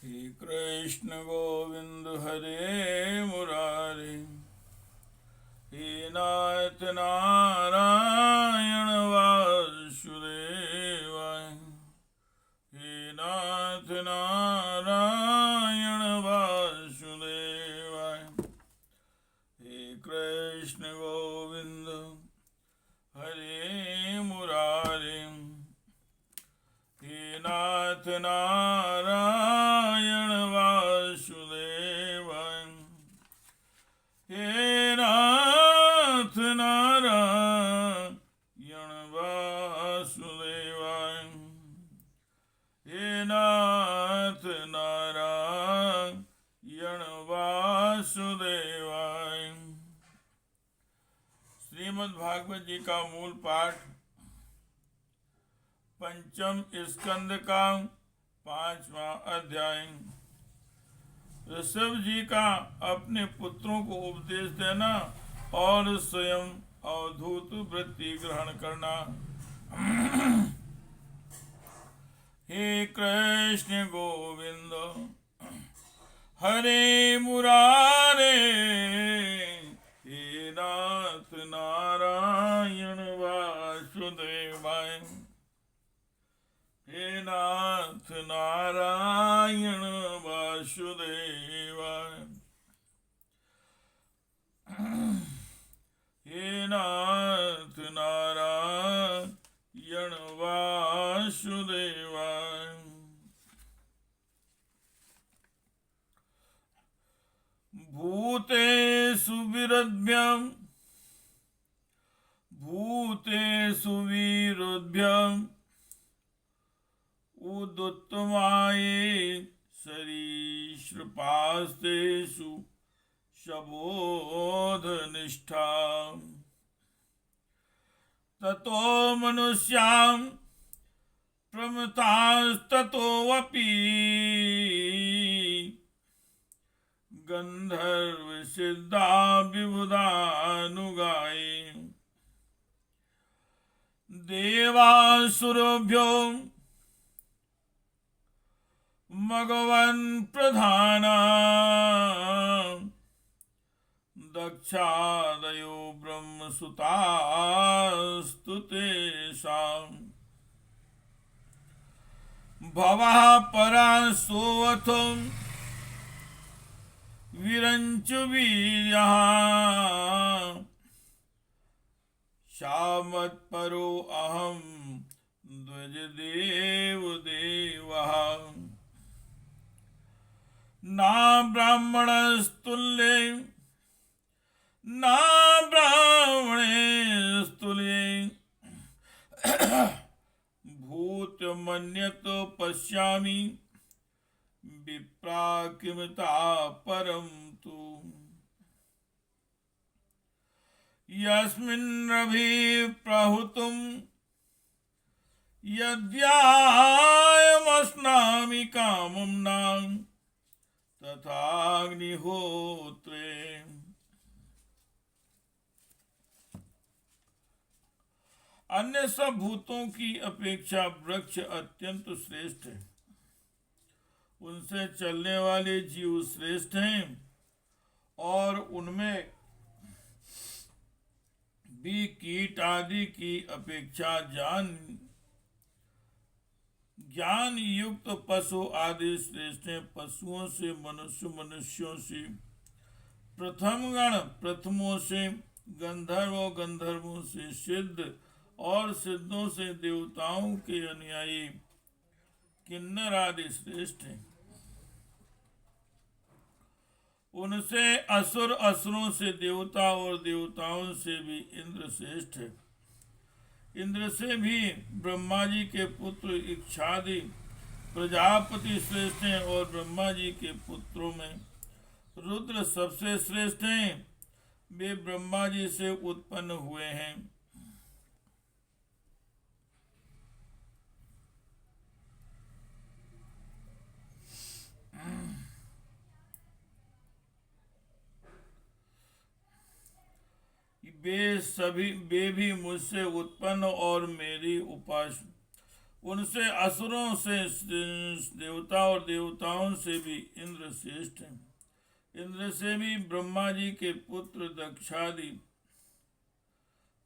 हे कृष्ण गोविंद हरे मुरारी, हे नाथ नारायण वासुदेवाय, हे नाथ नारायण वासुदेवाय, हे कृष्ण गोविंद हरे मुरारी, हे नाथ नारायण वासुदेवाय, हे नाथ नारायण वासुदेवाय, हे नाथ नारायण वासुदेवाय। श्रीमद् भागवत जी का मूल पाठ पंचम स्कंद का 5वां अध्याय। ऋषभ जी का अपने पुत्रों को उपदेश देना और स्वयं अवधूत वृत्ति ग्रहण करना। हे कृष्ण गोविंद हरे मुरारे, हे नाथ नारायण वासुदेवाय, हे नाथ नारायण वासुदेवाय, हे नाथ नारायण वासुदेवाय। भूतेषु विरुद्भ्यं भूतेषु विरुद्भ्यं उदुत्तमाये सरीसृपास्तेषु शबोधनिष्ठा, ततो मनुष्यां प्रमथास्ततोऽपि गन्धर्वसिद्धा विबुधानुगाये, देवासुरभ्यो मघवन् प्रधाना, दक्षादयो ब्रह्मसुतास्तु तेषाम्, भवः परासोऽथ विरञ्चु वीर्यः, शामत्परो अहं द्विजदेवदेवः, ना ब्राह्मणस्तुल्ये ना ब्राह्मणेस्तुल्ये, भूतमन्यत् पश्यामि विप्रा किमता परं तु, यस्मिन्नभिप्रहुतं यद्यायमश्नामि कामं नाम तथाग्निहोत्रे। अन्य सब भूतों की अपेक्षा वृक्ष अत्यंत श्रेष्ठ है, उनसे चलने वाले जीव श्रेष्ठ हैं और उनमें भी कीट आदि की अपेक्षा ज्ञान युक्त पशु आदि श्रेष्ठ हैं। पशुओं से मनुष्य, मनुष्यों से प्रथम गण, प्रथमों से गंधर्व, गंधर्वों से सिद्ध और सिद्धों से देवताओं के अनुयायी किन्नर आदि श्रेष्ठ हैं। उनसे असुर, असुरों से देवता और देवताओं से भी इंद्र श्रेष्ठ है। इंद्र से भी ब्रह्मा जी के पुत्र इक्षादि प्रजापति श्रेष्ठ हैं और ब्रह्मा जी के पुत्रों में रुद्र सबसे श्रेष्ठ हैं। वे ब्रह्मा जी से उत्पन्न हुए हैं। वे भी मुझसे उत्पन्न और मेरी उनसे असुरों से देवता और देवताओं से भी इंद्र श्रेष्ठ है। इंद्र से भी ब्रह्मा जी के पुत्र दक्षादि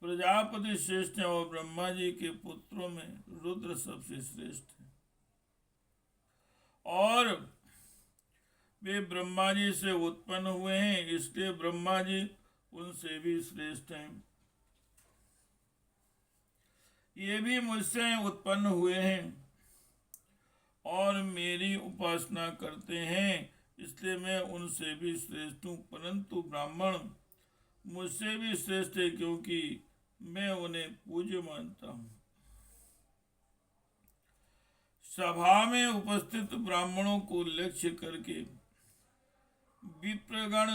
प्रजापति श्रेष्ठ है और ब्रह्मा जी के पुत्रों में रुद्र सबसे श्रेष्ठ है। और वे ब्रह्मा जी से उत्पन्न हुए हैं, इसलिए ब्रह्मा जी उनसे भी श्रेष्ठ हैं। ये भी मुझसे उत्पन्न हुए हैं और मेरी उपासना करते हैं, इसलिए मैं उनसे भी श्रेष्ठ हूँ। परंतु ब्राह्मण मुझसे भी श्रेष्ठ है, क्योंकि मैं उन्हें पूज्य मानता हूँ। सभा में उपस्थित ब्राह्मणों को लक्ष्य करके विप्रगण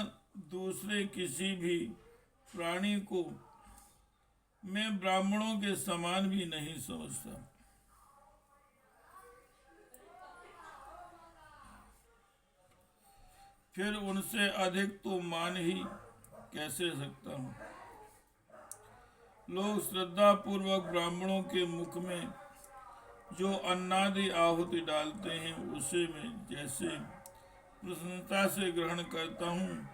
दूसरे किसी भी प्राणी को मैं ब्राह्मणों के समान भी नहीं समझता। फिर उनसे अधिक तो मान ही कैसे सकता हूँ। लोग श्रद्धा पूर्वक ब्राह्मणों के मुख में जो अन्नादि आहुति डालते हैं, उसे मैं जैसे प्रसन्नता से ग्रहण करता हूँ,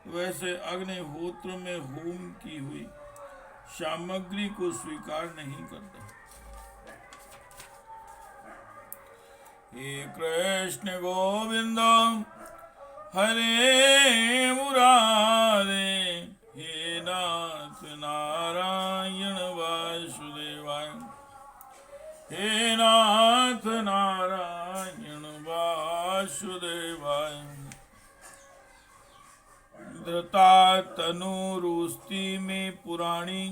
वैसे अग्निहोत्र में होम की हुई सामग्री को स्वीकार नहीं करता। हे कृष्ण गोविंद हरे मुरारे, हे नाथ नारायण वासुदेवाय, हे नाथ नारायण वासुदेवाय। धृता तनुरुस्ति में पुराणी,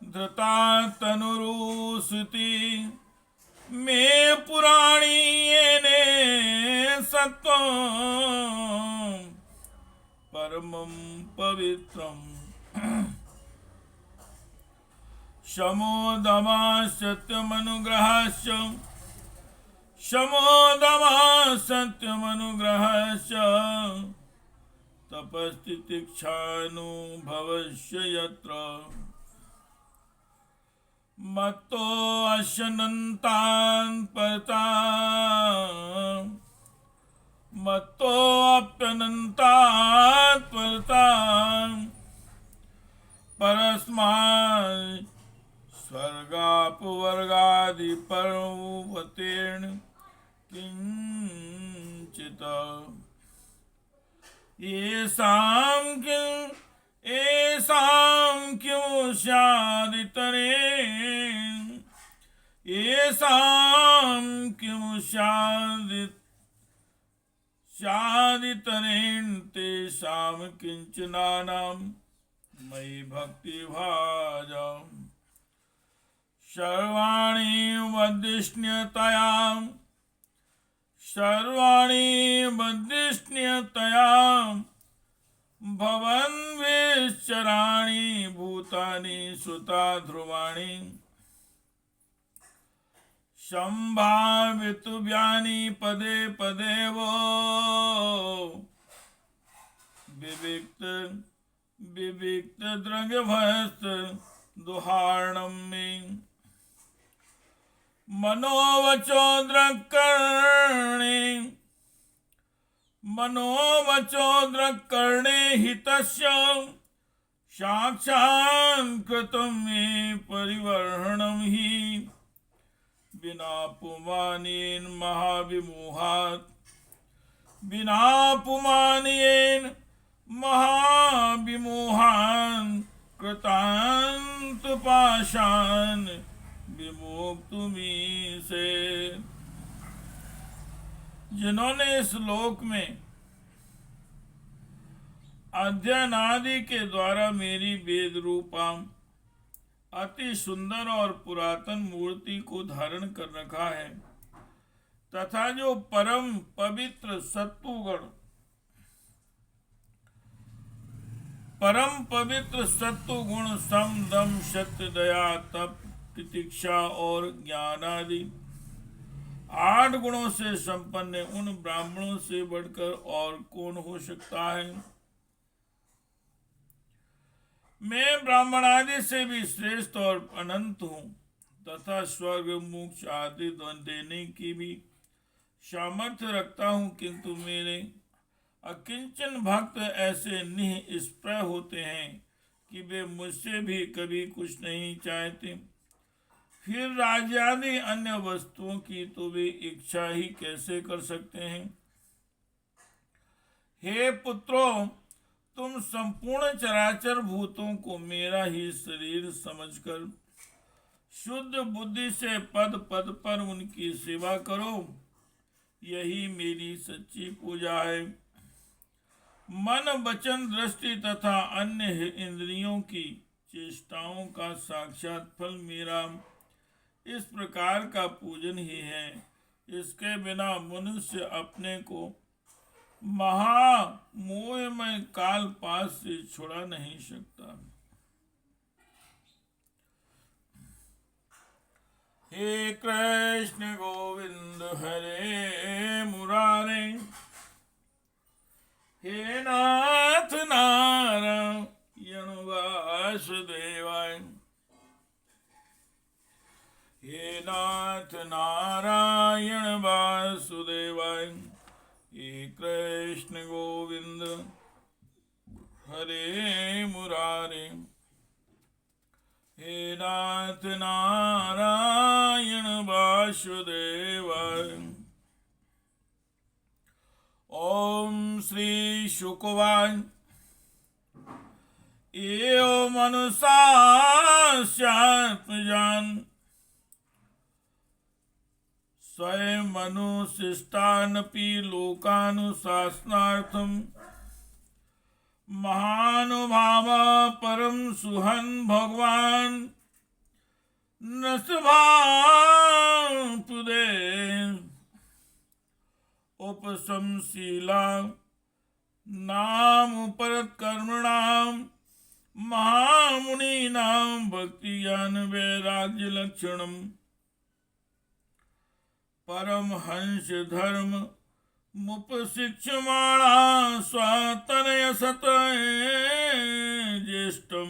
धृता तनुरुस्ति में पुराणी येने सत्वं परमं पवित्रम्। शमोदमा सत्यमनुग्रहश्च, शमोदमा सत्यमनुग्रहश्च, तपस्तितिक्षानुभवस्य यत्र। मत्तो अश्नन्तान् परतान्, मत्तो अप्यनन्तान् परतान्, परस्मात् स्वर्गापवर्गादिपर्वतेन किंचित। येषां किं स्यादितरेण, येषां किं स्यादितरेण, तेषां किंचनानां मयि भक्तिभाजा। सर्वाणि वदिष्ण्यतया, सर्वाणि वदिष्ण्यतया भवन् विश्चराणि भूतानि सुता ध्रुवाणि। संभावितव्यानि पदे पदे वो विविक्त द्रव्यभस्त दुहार्णं मे। मनोवचो द्रक्कर्णे हितस्य, साक्षात् कृतं मे परिवर्हणं हि। विना पुमानेन महाविमोहात्, विना पुमानेन महाविमोहान्, कृतान्तपाशान् विमोक्तुमी से। जिन्होंने इस लोक में अध्ययन आदि के द्वारा मेरी वेद रूपा अति सुंदर और पुरातन मूर्ति को धारण कर रखा है, तथा जो परम पवित्र सत्वगुण सम दम सत्य दया तप तितिक्षा और ज्ञान आदि 8 गुणों से संपन्न उन ब्राह्मणों से बढ़कर और कौन हो सकता है। मैं ब्राह्मण आदि से भी श्रेष्ठ और अनंत हूँ। तथा स्वर्ग मोक्ष आदि देने की भी सामर्थ्य रखता हूँ, किंतु मेरे अकिंचन भक्त ऐसे निःस्पृह होते हैं कि वे मुझसे भी कभी कुछ नहीं चाहते। फिर राज्यादि अन्य वस्तुओं की तो वे इच्छा ही कैसे कर सकते हैं। हे पुत्रों, तुम संपूर्ण चराचर भूतों को मेरा ही शरीर समझकर शुद्ध बुद्धि से पद पद पर उनकी सेवा करो, यही मेरी सच्ची पूजा है। मन वचन दृष्टि तथा अन्य इंद्रियों की चेष्टाओं का साक्षात फल मेरा इस प्रकार का पूजन ही है। इसके बिना मनुष्य अपने को महामोहमय काल पास से छुड़ा नहीं सकता। हे कृष्ण गोविंद हरे मुरारे, हे नाथ नारायण वासुदेवाय, हे नाथ नारायण वासुदेवाय, हे कृष्ण गोविंद हरे मुरारे, हे नाथ नारायण वासुदेवाय। ओम श्री शुकवाच एवं मनुष्यात्मजान स्वयं मनुशिष्टानपि लोकानुशासनार्थम महानुभाव परम सुहन भगवान नृषभापुदे उपशमशीला नाम परत कर्मणाम महामुनीनां भक्ति ज्ञान वैराग्य लक्षणम परमहंस धर्म मुपशिक्षमाणा स्वातनय सत ज्येष्ठम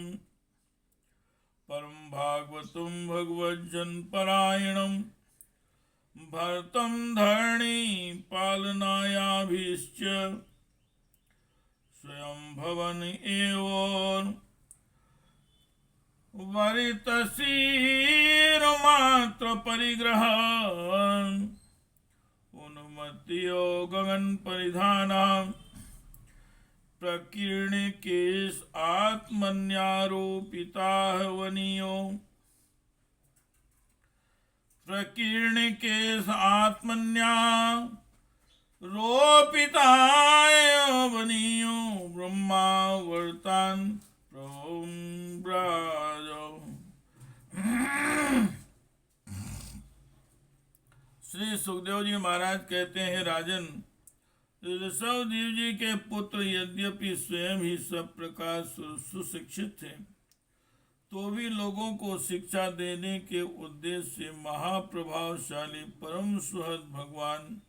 परम भागवतम भगवज्जन परायणम भरतम धरणी पालनायाभीश्च स्वयं भवन एवं वरितशीरमात्र परिग्रह उन्मत्यो गगन परिधाना प्रकीर्णिकेश आत्मन्यारोपिता वनीयो प्रकीर्णिकेश आत्मन्यारोपिताय वनीयो ब्रह्मावर्तान् श्री सुखदेव जी महाराज कहते हैं, राजन, ऋषभ देव जी के पुत्र यद्यपि स्वयं ही सब प्रकार सुशिक्षित थे, तो भी लोगों को शिक्षा देने के उद्देश्य से महाप्रभावशाली परम सुहृद भगवान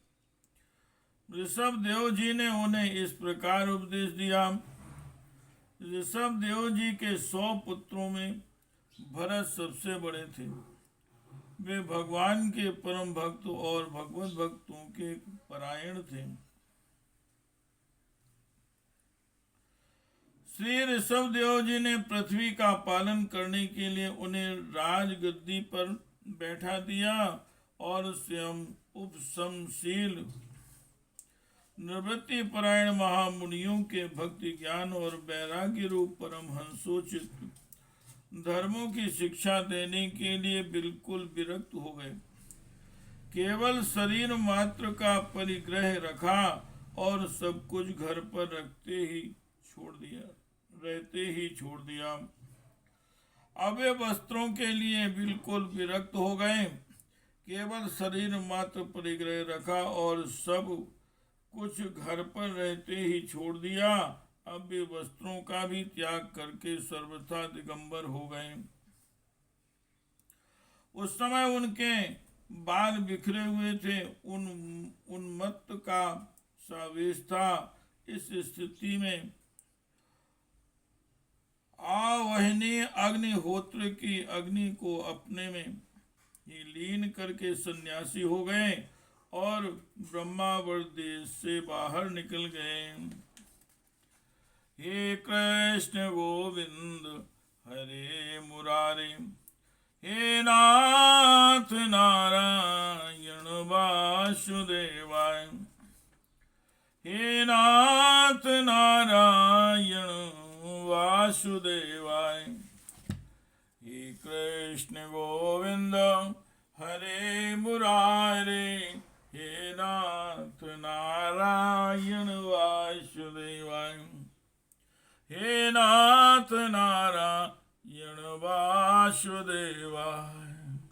ऋषभ देव जी ने उन्हें इस प्रकार उपदेश दिया। ऋषभ देव जी के 100 पुत्रों में भरत सबसे बड़े थे। वे भगवान के परम भक्त और भगवत भक्तों के परायण थे। श्री ऋषभ देव जी ने पृथ्वी का पालन करने के लिए उन्हें राजगद्दी पर बैठा दिया और स्वयं उपशमशील निवृत्ति परायण महामुनियों के भक्ति ज्ञान और वैराग्य रूप परमहंसोचित धर्मों की शिक्षा देने के लिए बिल्कुल विरक्त हो गए। केवल शरीर मात्र का परिग्रह रखा और सब कुछ घर पर रहते ही छोड़ दिया। अब वे वस्त्रों के लिए बिल्कुल विरक्त हो गए। केवल शरीर मात्र परिग्रह रखा और सब कुछ घर पर रहते ही छोड़ दिया। अब वे वस्त्रों का भी त्याग करके सर्वथा दिगंबर हो गए। उस समय उनके बाल बिखरे हुए थे, उन्मत्त का सावेश था। इस स्थिति में आवहनीय अग्निहोत्र की अग्नि को अपने में ही लीन करके सन्यासी हो गए और ब्रह्मावर देश से बाहर निकल गए। हे कृष्ण गोविंद हरे मुरारे, हे नाथ नारायण वासुदेवाय, हे नाथ नारायण वासुदेवाय, हे कृष्ण गोविंद हरे मुरारे, हे नाथ नारायण वासुदेवाय, हे नाथ नारायण वासुदेवाय।